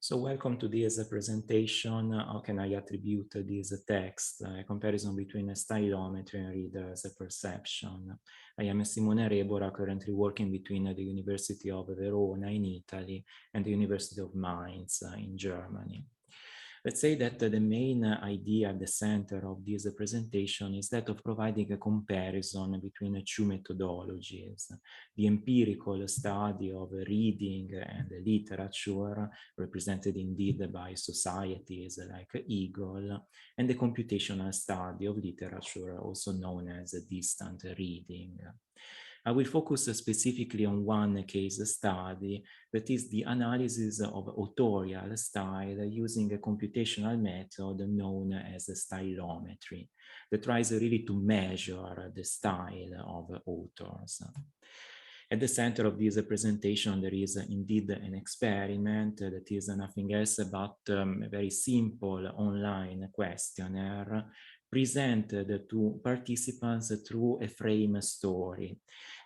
So welcome to this presentation. How can I attribute this text? A comparison between stylometry and reader's perception. I am Simone Rebora, currently working between the University of Verona in Italy and the University of Mainz in Germany. Let's say that the main idea at the center of this presentation is that of providing a comparison between two methodologies, the empirical study of reading and literature, represented indeed by societies like IGEL, and the computational study of literature, also known as distant reading. I will focus specifically on one case study, that is the analysis of authorial style using a computational method known as stylometry, that tries really to measure the style of authors. At the center of this presentation, there is indeed an experiment that is nothing else but a very simple online questionnaire presented to participants through a frame story.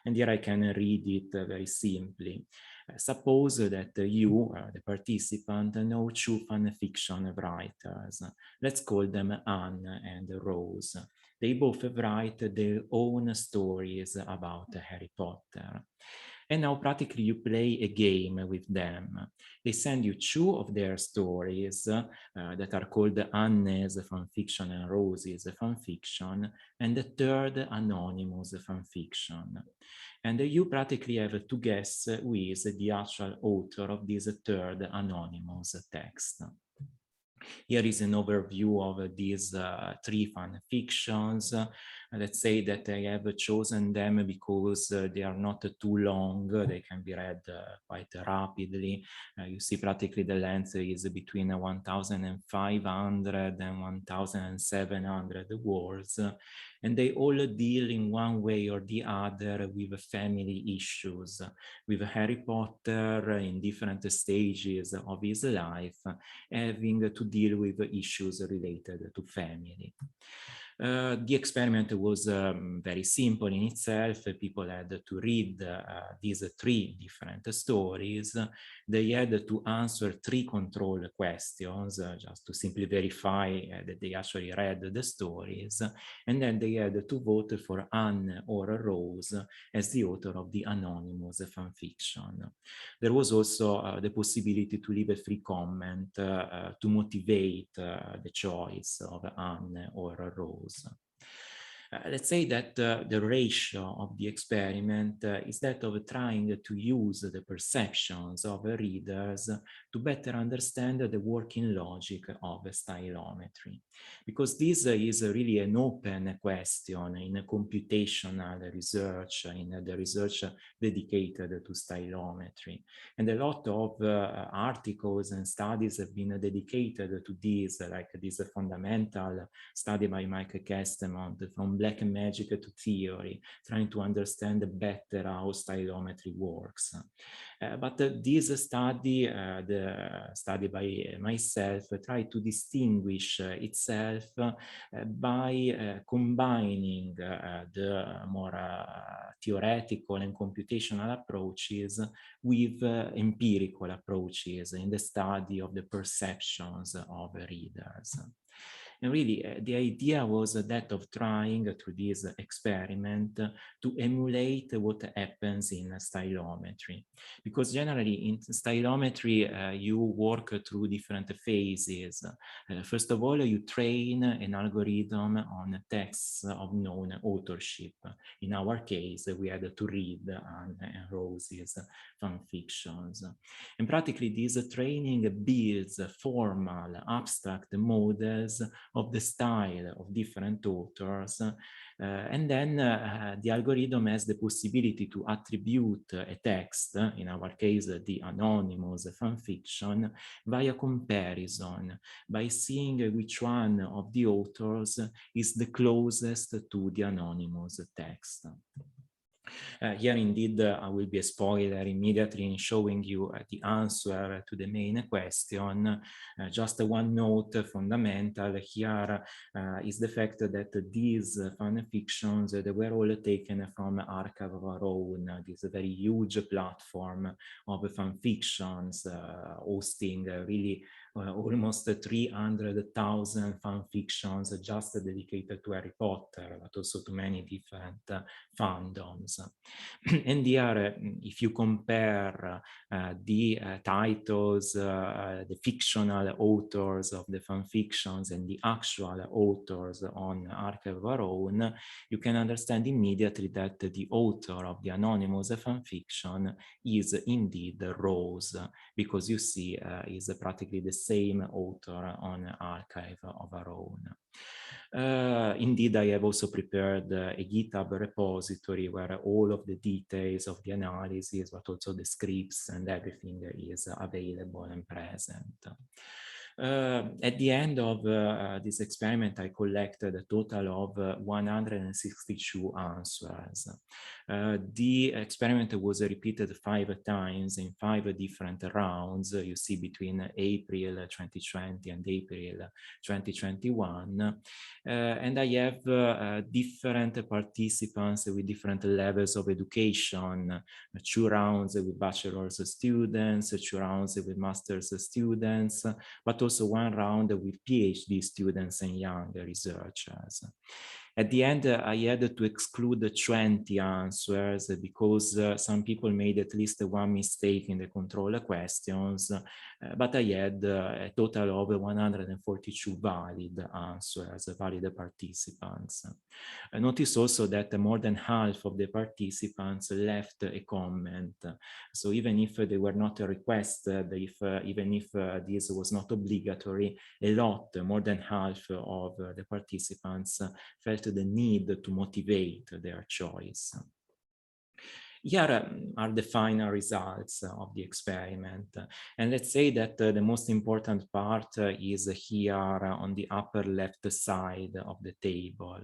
And here I can read it very simply. Suppose that you, the participant, know two fan fiction writers. Let's call them Anne and Rose. They both write their own stories about Harry Potter. And now practically you play a game with them. They send you two of their stories that are called Anne's fanfiction and Rose's fanfiction, and the third anonymous fanfiction. And you practically have to guess who is the actual author of this third anonymous text. Here is an overview of these three fan fictions. Let's say that I have chosen them because they are not too long. They can be read quite rapidly. You see practically the length is between 1,500 and 1,700 words. And they all deal in one way or the other with family issues, with Harry Potter in different stages of his life, having to deal with issues related to family. The experiment was very simple in itself. People had to read these three different stories. They had to answer three control questions just to simply verify that they actually read the stories. And then they had to vote for Anne or Rose as the author of the anonymous fanfiction. There was also the possibility to leave a free comment to motivate the choice of Anne or Rose. Let's say that the ratio of the experiment is that of trying to use the perceptions of readers to better understand the working logic of stylometry. Because this is really an open question in computational research, in the research dedicated to stylometry. And a lot of articles and studies have been dedicated to this, like this fundamental study by Mike Kestemont from black magic to theory, trying to understand better how stylometry works. But this study, the study by myself, tried to distinguish itself by combining the more theoretical and computational approaches with empirical approaches in the study of the perceptions of readers. And really, the idea was that of trying through this experiment to emulate what happens in stylometry. Because generally in stylometry, you work through different phases. First of all, you train an algorithm on texts of known authorship. In our case, we had to read Anne and Rose's fan fictions. And practically this training builds formal, abstract models of the style of different authors. And then the algorithm has the possibility to attribute a text, in our case, the anonymous fanfiction, via comparison, by seeing which one of the authors is the closest to the anonymous text. Here, indeed, I will be a spoiler immediately in showing you the answer to the main question. Just one note fundamental here is the fact that these fan fictions, they were all taken from Archive of Our Own, this very huge platform of fan fictions, hosting really almost 300,000 fan fictions just dedicated to Harry Potter, but also to many different fandoms. And here, if you compare the titles, the fictional authors of the fan fictions and the actual authors on Archive of Our Own, you can understand immediately that the author of the anonymous fan fiction is indeed Rose, because you see is practically the same author on Archive of Our Own. Indeed, I have also prepared a GitHub repository where all of the details of the analysis, but also the scripts and everything is available and present. At the end of this experiment, I collected a total of 162 answers. The experiment was repeated 5 times in 5 different rounds, you see, between April 2020 and April 2021. And I have different participants with different levels of education, 2 rounds with bachelor's students, 2 rounds with master's students, but also 1 round with PhD students and young researchers. At the end, I had to exclude 20 answers because some people made at least 1 mistake in the control questions, but I had a total of 142 valid answers, valid participants. Notice also that more than half of the participants left a comment. So even if they were not requested, even if this was not obligatory, a lot, more than half of the participants felt the need to motivate their choice. Here are the final results of the experiment. And let's say that the most important part is here on the upper left side of the table,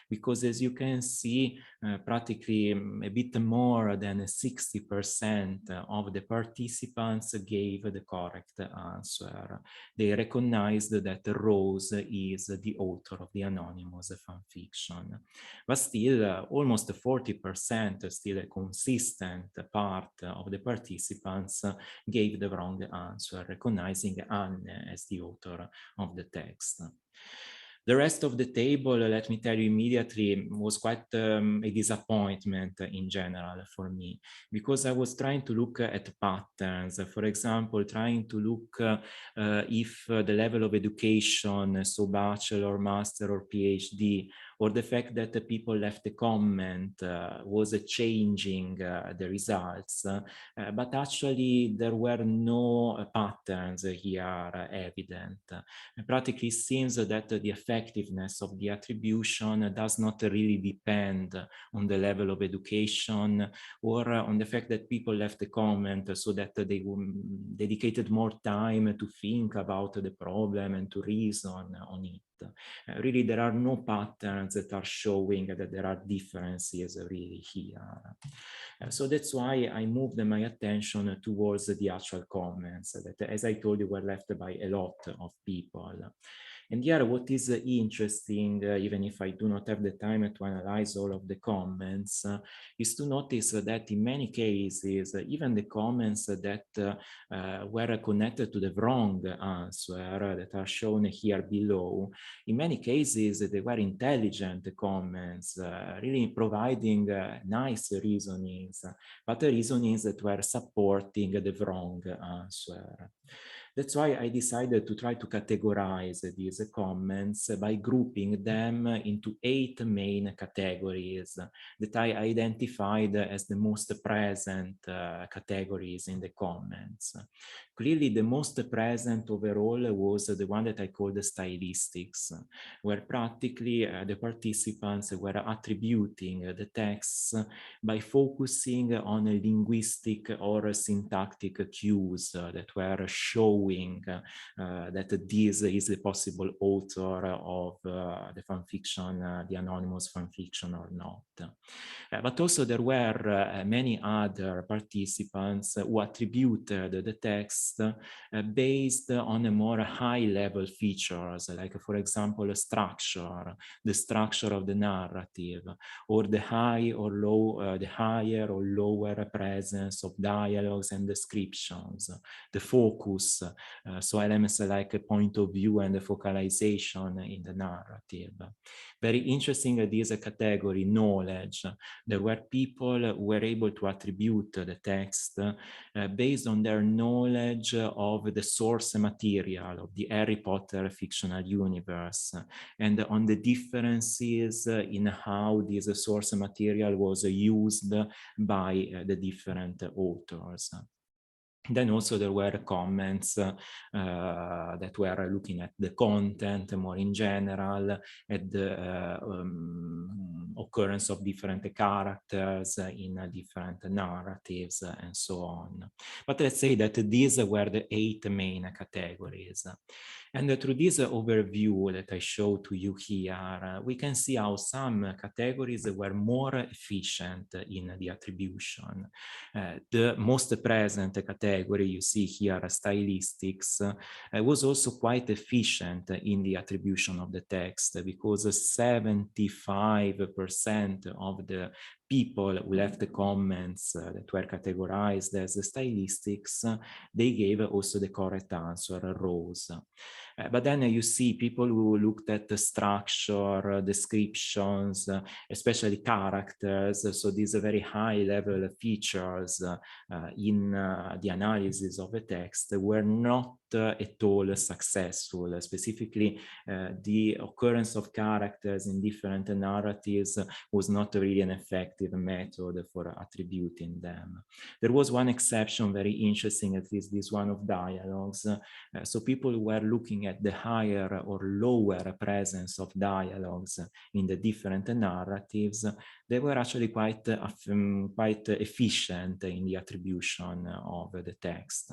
because as you can see, practically a bit more than 60% of the participants gave the correct answer. They recognized that Rose is the author of the anonymous fanfiction. But still, almost 40%, still a consistent part of the participants gave the wrong answer, recognizing Anne as the author of the text. The rest of the table, let me tell you immediately, was quite a disappointment in general for me, because I was trying to look at patterns. For example, trying to look if the level of education, so bachelor, master, or PhD, or the fact that the people left a comment was changing the results. But actually, there were no patterns here evident. Practically, it seems that the effectiveness of the attribution does not really depend on the level of education or on the fact that people left a comment so that they dedicated more time to think about the problem and to reason on it. Really, there are no patterns that are showing that there are differences really here. So that's why I moved my attention towards the actual comments that, as I told you, were left by a lot of people. And here, what is interesting, even if I do not have the time to analyze all of the comments, is to notice that in many cases, even the comments that were connected to the wrong answer that are shown here below, in many cases, they were intelligent comments, really providing nice reasonings, but the reasonings that were supporting the wrong answer. That's why I decided to try to categorize these comments by grouping them into 8 main categories that I identified as the most present categories in the comments. Clearly, the most present overall was the one that I called the stylistics, where practically the participants were attributing the texts by focusing on linguistic or syntactic cues that were shown showing that this is the possible author of the fan fiction, the anonymous fan fiction or not. But also there were many other participants who attributed the text based on a more high-level features, like for example, structure, the structure of the narrative, or the high or low, the higher or lower presence of dialogues and descriptions, the focus, so elements like a point of view and the focalization in the narrative. Very interesting, this category, knowledge. There were people who were able to attribute the text based on their knowledge of the source material of the Harry Potter fictional universe and on the differences in how this source material was used by the different authors. Then also there were comments that were looking at the content more in general, at the occurrence of different characters in different narratives and so on. But let's say that these were the 8 main categories. And through this overview that I show to you here, we can see how some categories were more efficient in the attribution. The most present category you see here, stylistics, was also quite efficient in the attribution of the text, because 75% of the people who left the comments that were categorized as stylistics, they gave also the correct answer, rose. But then you see people who looked at the structure, descriptions, especially characters, so these very high level features in the analysis of the text were not at all successful. Specifically, the occurrence of characters in different narratives was not really an effective method for attributing them. There was one exception, very interesting, at least this one of dialogues. So people who were looking at the higher or lower presence of dialogues in the different narratives, they were actually quite efficient in the attribution of the text.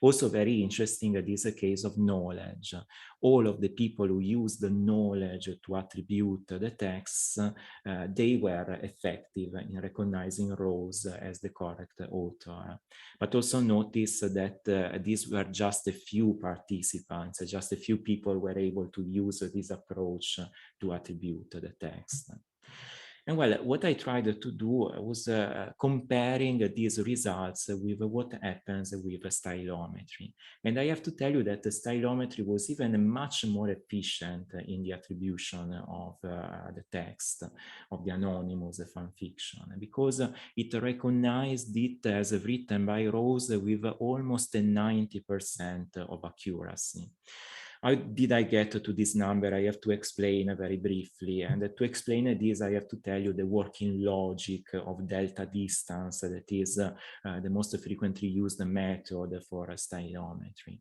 Also very interesting, this case of knowledge. All of the people who used the knowledge to attribute the text, they were effective in recognizing Rose as the correct author. But also notice that these were just a few participants, just a few people were able to use this approach to attribute the text. And well, what I tried to do was comparing these results with what happens with stylometry. And I have to tell you that the stylometry was even much more efficient in the attribution of the text of the anonymous fan fiction, because it recognized it as written by Rose with almost 90% of accuracy. How did I get to this number? I have to explain very briefly. And to explain this, I have to tell you the working logic of delta distance, that is the most frequently used method for stylometry.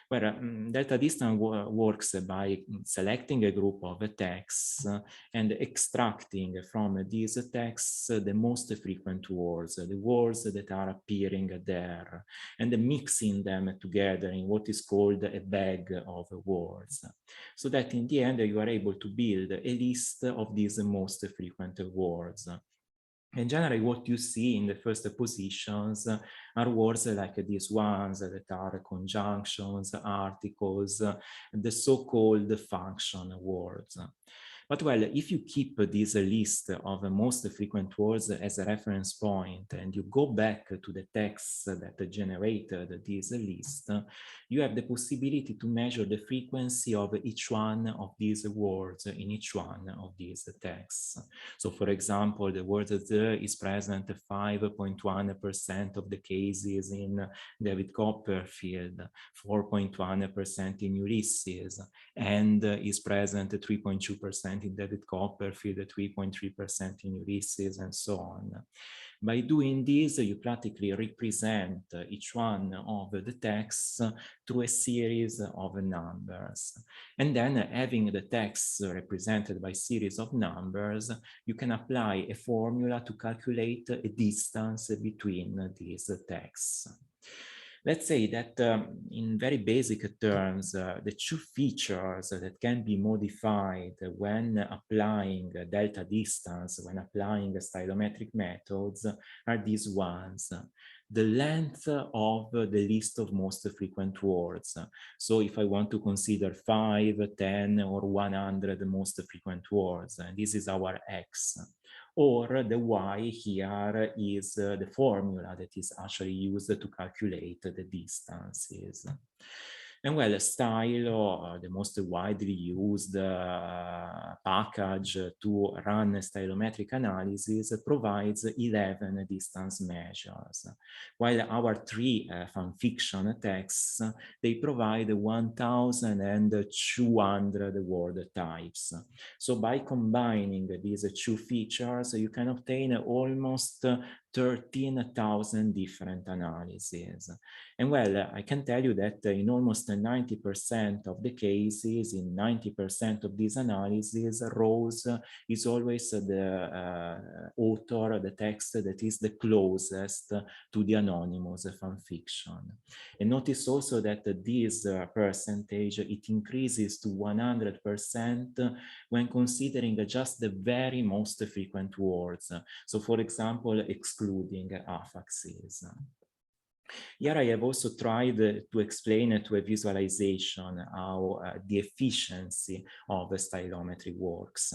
Where delta distance works by selecting a group of texts and extracting from these texts the most frequent words, the words that are appearing there, and mixing them together in what is called a bag of words, so that in the end you are able to build a list of these most frequent words. And generally what you see in the first positions are words like these ones that are conjunctions, articles, the so-called function words. But well, if you keep this list of most frequent words as a reference point and you go back to the texts that generated this list, you have the possibility to measure the frequency of each one of these words in each one of these texts. So for example, the word the is present 5.1% of the cases in David Copperfield, 4.1% in Ulysses, and is present 3.2% in David Copperfield, 3.3% in Ulysses, and so on. By doing this, you practically represent each one of the texts through a series of numbers. And then having the texts represented by series of numbers, you can apply a formula to calculate a distance between these texts. Let's say that in very basic terms, the two features that can be modified when applying delta distance, when applying stylometric methods, are these ones. The length of the list of most frequent words. So if I want to consider 5, 10, or 100 most frequent words, this is our X. Or the y here is the formula that is actually used to calculate the distances. And well, Stylo, the most widely used package to run stylometric analysis, provides 11 distance measures, while our three fanfiction texts, they provide 1,200 word types. So by combining these two features, you can obtain almost 13,000 different analyses. And well, I can tell you that in almost 90% of the cases, in 90% of these analyses, Rose is always the author, the text that is the closest to the anonymous fanfiction. And notice also that this percentage, it increases to 100% when considering just the very most frequent words. So for example, excluding affixes. Here I have also tried to explain to a visualization how the efficiency of stylometry works.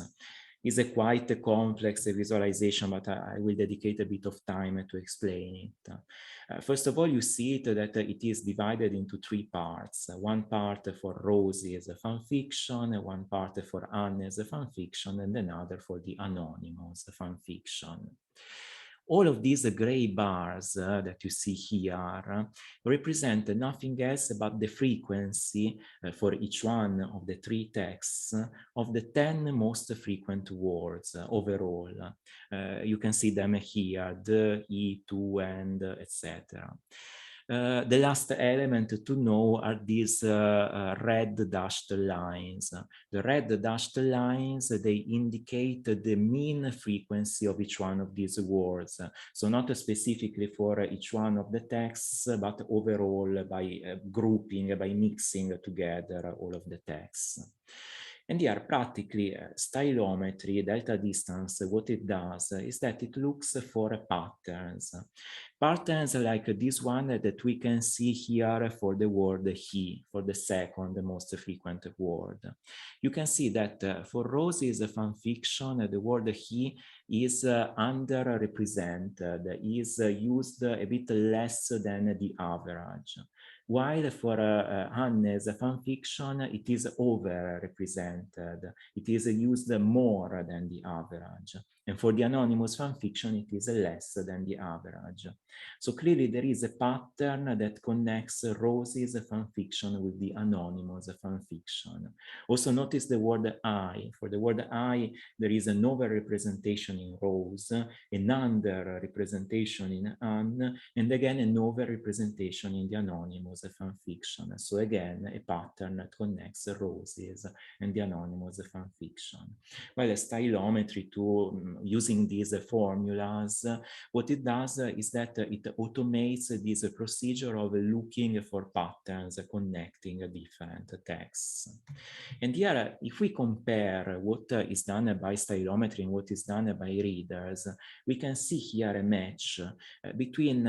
It's a quite complex visualization, but I will dedicate a bit of time to explain it. First of all, you see it that it is divided into three parts. One part for Rosie's fanfiction, one part for Anne's fanfiction, and another for the anonymous fanfiction. All of these gray bars that you see here represent nothing else but the frequency for each one of the three texts of the 10 most frequent words overall. You can see them here, the, e, to, and, etc. The last element to know are these red dashed lines. The red dashed lines, they indicate the mean frequency of each one of these words. So not specifically for each one of the texts, but overall by grouping, by mixing together all of the texts. And here, practically, stylometry, delta distance, what it does is that it looks for patterns. Patterns like this one that we can see here for the word he, for the second most frequent word. You can see that for Rosie's fanfiction, the word he is underrepresented, is used a bit less than the average. While for Anne's fanfiction, it is overrepresented. It is used more than the average. And for the anonymous fanfiction, it is less than the average. So clearly there is a pattern that connects Rosie's fanfiction with the anonymous fanfiction. Also notice the word I. For the word I, there is an overrepresentation in Rose, an underrepresentation in Anne, and again an overrepresentation in the anonymous fanfiction. So again, a pattern that connects Roses and the anonymous fanfiction. Well, stylometry, using these formulas, what it does is that it automates this procedure of looking for patterns connecting different texts. And here, if we compare what is done by stylometry and what is done by readers, we can see here a match between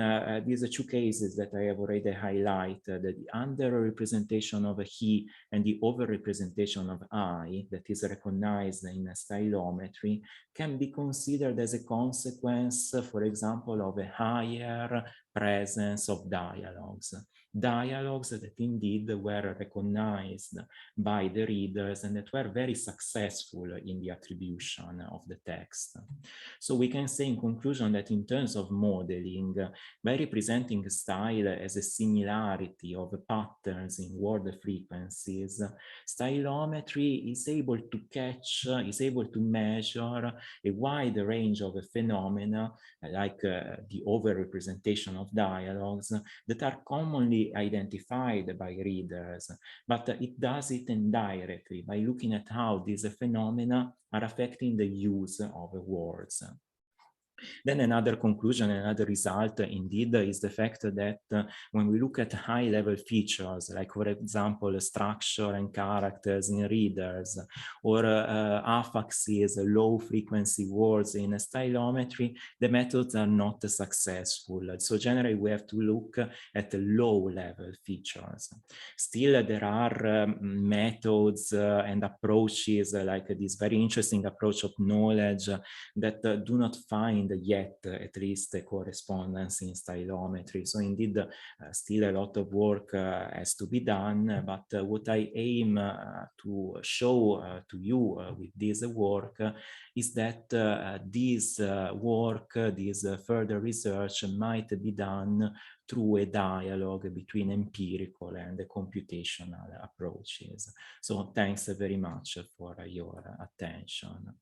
these two cases that I have already highlighted, the underrepresentation of he and the overrepresentation of I that is recognized in stylometry can be considered as a consequence, for example, of a higher presence of dialogues. Dialogues that indeed were recognized by the readers and that were very successful in the attribution of the text. So we can say in conclusion that in terms of modeling, by representing style as a similarity of patterns in word frequencies, stylometry is able to catch, is able to measure a wide range of phenomena like the overrepresentation of dialogues that are commonly identified by readers, but it does it indirectly by looking at how these phenomena are affecting the use of words. Then another conclusion, another result indeed is the fact that when we look at high level features, like for example, structure and characters in readers, or affixes, low frequency words in stylometry, the methods are not successful. So generally we have to look at the low level features. Still, there are methods and approaches like this very interesting approach of knowledge that do not find yet, at least, a correspondence in stylometry. So indeed, still a lot of work has to be done, but what I aim to show to you with this work is that this work, this further research might be done through a dialogue between empirical and computational approaches. So thanks very much for your attention.